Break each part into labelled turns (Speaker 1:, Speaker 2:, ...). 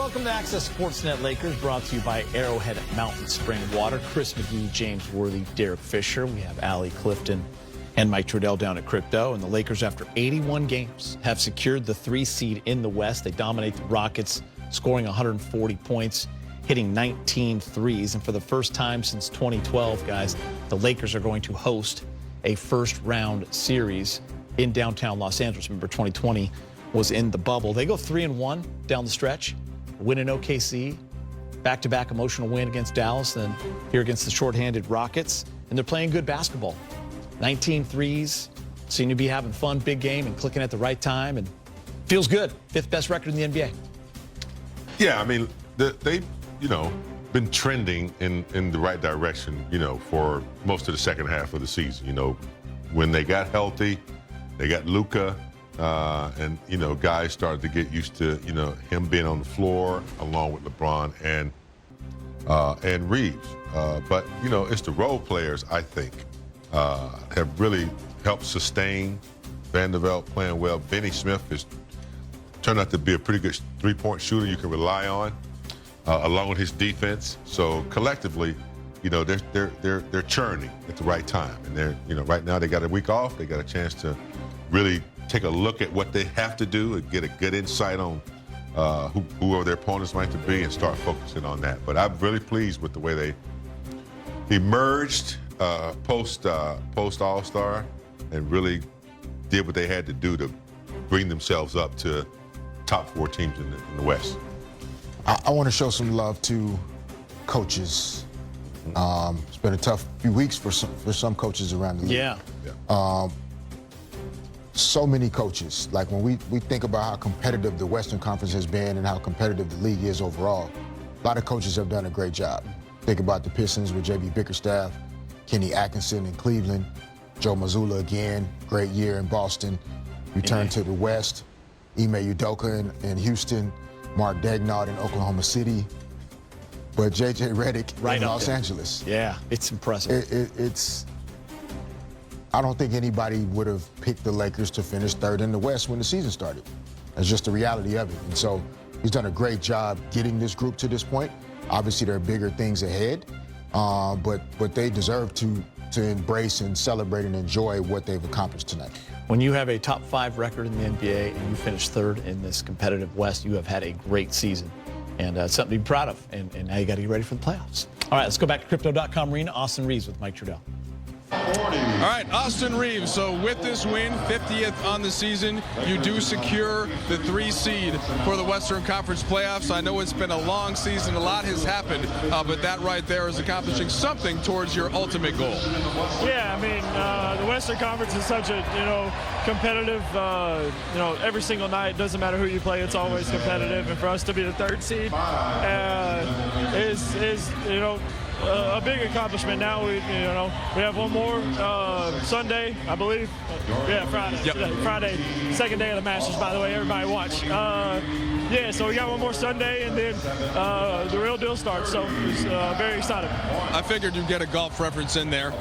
Speaker 1: Welcome to Access Sportsnet Lakers, brought to you by Arrowhead Mountain Spring Water. Chris McGee, James Worthy, Derek Fisher. We have Allie Clifton and Mike Trudell down at Crypto. And the Lakers, after 81 games, have secured the 3 seed in the West. They dominate the Rockets, scoring 140 points, hitting 19 threes. And for the first time since 2012, guys, the Lakers are going to host a first-round series in downtown Los Angeles. Remember, 2020 was in the bubble. They go 3-1 down the stretch, win in OKC, back-to-back emotional win against Dallas, then here against the shorthanded Rockets, and they're playing good basketball. 19 threes, seem to be having fun, big game, and clicking at the right time, and feels good. 5th best record in the NBA.
Speaker 2: Yeah, I mean, they've, been trending in the right direction, for most of the second half of the season. When they got healthy, they got Luka, and guys started to get used to him being on the floor along with LeBron and Reeves. But it's the role players, I think, have really helped sustain Vanderbilt playing well. Benny Smith has turned out to be a pretty good 3-point shooter you can rely on, along with his defense. So collectively, they're churning at the right time, and they're right now they got a week off. They got a chance to really take a look at what they have to do and get a good insight on whoever their opponents might be and start focusing on that. But I'm really pleased with the way they emerged post All-Star and really did what they had to do to bring themselves up to top 4 teams in the West.
Speaker 3: I want to show some love to coaches. It's been a tough few weeks for some coaches around the league.
Speaker 1: Yeah.
Speaker 3: So many coaches. Like when we think about how competitive the Western Conference has been and how competitive the league is overall, a lot of coaches have done a great job. Think about the Pistons with J.B. Bickerstaff, Kenny Atkinson in Cleveland, Joe Mazzulla again, great year in Boston. Returned to the West, Ime Udoka in Houston, Mark Daignault in Oklahoma City, but J.J. Redick in Los Angeles.
Speaker 1: Yeah, it's impressive.
Speaker 3: I don't think anybody would have picked the Lakers to finish 3rd in the West when the season started. That's just the reality of it. And so he's done a great job getting this group to this point. Obviously, there are bigger things ahead, but they deserve to embrace and celebrate and enjoy what they've accomplished tonight.
Speaker 1: When you have a top 5 record in the NBA and you finish 3rd in this competitive West, you have had a great season. And it's something to be proud of. And now you got to get ready for the playoffs. All right, let's go back to Crypto.com arena. Austin Reeves with Mike Trudell.
Speaker 4: All right, Austin Reeves. So with this win, 50th on the season, you do secure the 3 seed for the Western Conference playoffs. I know it's been a long season, a lot has happened, but that right there is accomplishing something towards your ultimate goal.
Speaker 5: Yeah, I mean, the Western Conference is such a competitive. Every single night, doesn't matter who you play, it's always competitive. And for us to be the 3rd seed is a big accomplishment. Now we have one more Sunday, I believe. Yeah, Friday.
Speaker 4: Yep.
Speaker 5: Friday, 2nd day of the Masters, by the way. Everybody watch. Yeah, so we got one more Sunday, and then the real deal starts. So it's very excited.
Speaker 4: I figured you'd get a golf reference in there.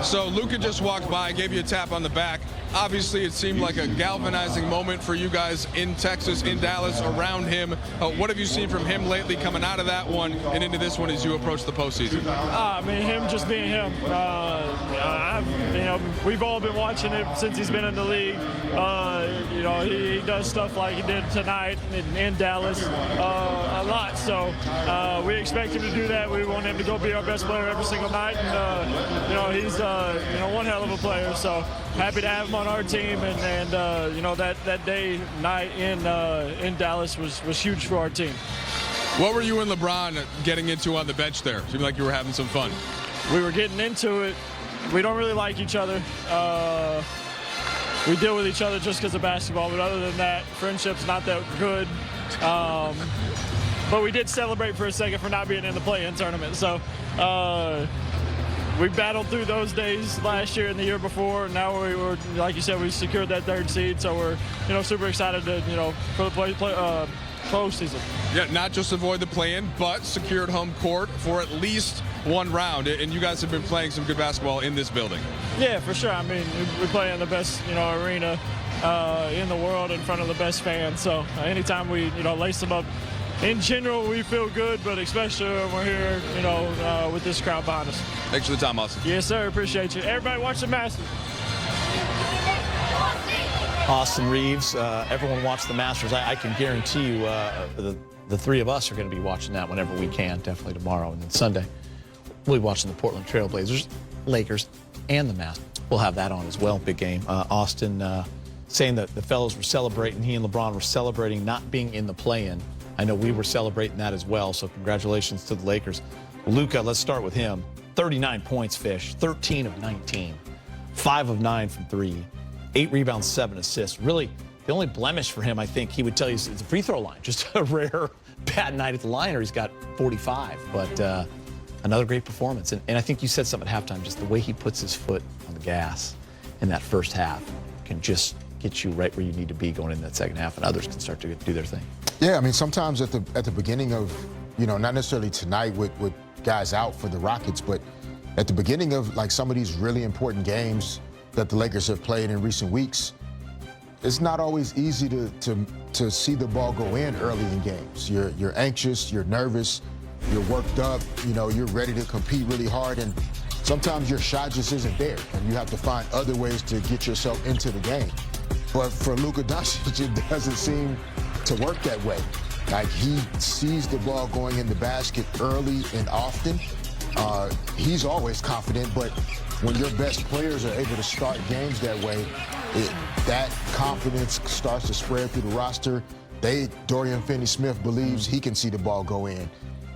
Speaker 4: So Luka just walked by, gave you a tap on the back. Obviously, it seemed like a galvanizing moment for you guys in Texas, in Dallas, around him. What have you seen from him lately coming out of that one and into this one as you approach the postseason?
Speaker 5: I mean, him just being him. We've all been watching him since he's been in the league. He does stuff like he did tonight in Dallas a lot. So we expect him to do that. We want him to go be our best player every single night. And he's one hell of a player. So happy to have him on our team. And that night in Dallas was huge for our team.
Speaker 4: What were you and LeBron getting into on the bench there? Seemed like you were having some fun.
Speaker 5: We were getting into it. We don't really like each other. We deal with each other just because of basketball, but other than that, friendship's not that good. But we did celebrate for a second for not being in the play-in tournament. So we battled through those days last year and the year before. And now we were, like you said, we secured that 3rd seed. So we're, super excited to, for the postseason.
Speaker 4: Yeah, not just avoid the play-in, but secured home court for at least one round. And you guys have been playing some good basketball in this building.
Speaker 5: Yeah, for sure. I mean, we play in the best, arena in the world in front of the best fans. So anytime we, lace them up in general, we feel good, but especially when we're here, you know, with this crowd behind us.
Speaker 4: Thanks for the time, Austin.
Speaker 5: Yes, sir. Appreciate you. Everybody watch the Masters.
Speaker 1: Austin Reeves, everyone watch the Masters. I can guarantee you the three of us are going to be watching that whenever we can, definitely tomorrow. And then Sunday, we'll be watching the Portland Trail Blazers, Lakers, and the Masters. We'll have that on as well, big game. Austin saying that the fellows were celebrating, he and LeBron were celebrating not being in the play-in. I know we were celebrating that as well, so congratulations to the Lakers. Luka, let's start with him. 39 points, Fish, 13 of 19, 5 of 9 from 3. 8 rebounds, 7 assists. Really, the only blemish for him, I think he would tell you, is the free throw line. Just a rare bad night at the line, or he's got 45. But another great performance. And I think you said something at halftime, just the way he puts his foot on the gas in that first half can just get you right where you need to be going in that second half, and others can start to do their thing.
Speaker 3: Yeah, I mean, sometimes at the beginning of, you know, not necessarily tonight with guys out for the Rockets, but at the beginning of, like, some of these really important games that the Lakers have played in recent weeks, it's not always easy to see the ball go in early in games. You're anxious, you're nervous, you're worked up, you know, you're ready to compete really hard, and sometimes your shot just isn't there, and you have to find other ways to get yourself into the game. But for Luka Doncic, it doesn't seem to work that way. Like, he sees the ball going in the basket early and often. He's always confident, but when your best players are able to start games that way, that confidence starts to spread through the roster. Dorian Finney-Smith believes he can see the ball go in.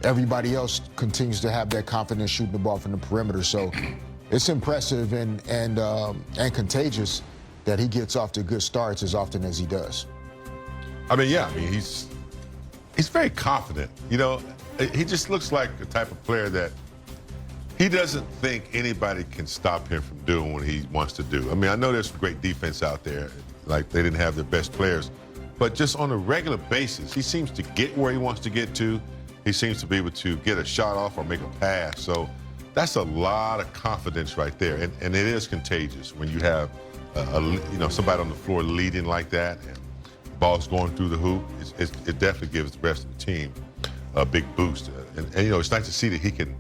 Speaker 3: Everybody else continues to have that confidence shooting the ball from the perimeter. So it's impressive and contagious that he gets off to good starts as often as he does.
Speaker 2: I mean, yeah, he's very confident. You know, he just looks like the type of player that he doesn't think anybody can stop him from doing what he wants to do. I mean, I know there's some great defense out there, like they didn't have their best players, but just on a regular basis, he seems to get where he wants to get to. He seems to be able to get a shot off or make a pass. So that's a lot of confidence right there, and it is contagious when you have somebody on the floor leading like that and balls going through the hoop. It definitely gives the rest of the team a big boost, and you know, it's nice to see that he can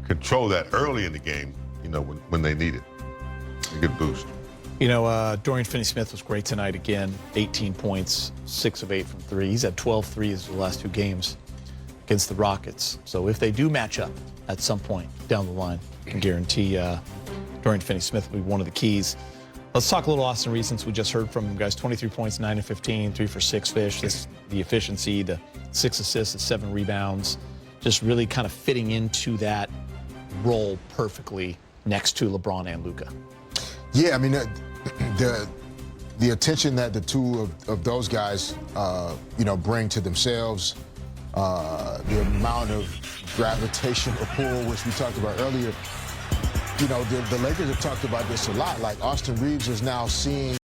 Speaker 2: control that early in the game, you know, when they need it. A good boost.
Speaker 1: You know, Dorian Finney-Smith was great tonight again. 18 points, 6 of 8 from 3. He's had 12 threes the last 2 games against the Rockets. So if they do match up at some point down the line, I can guarantee Dorian Finney-Smith will be one of the keys. Let's talk a little Austin Reeves, since we just heard from him, guys. 23 points, 9 of 15, 3 for 6 Fish. The efficiency, the 6 assists, the 7 rebounds, just really kind of fitting into that role perfectly next to LeBron and Luka.
Speaker 3: Yeah, I mean, the attention that the two of those guys, bring to themselves, the amount of gravitational pull, which we talked about earlier. You know, the Lakers have talked about this a lot. Like, Austin Reeves is now seeing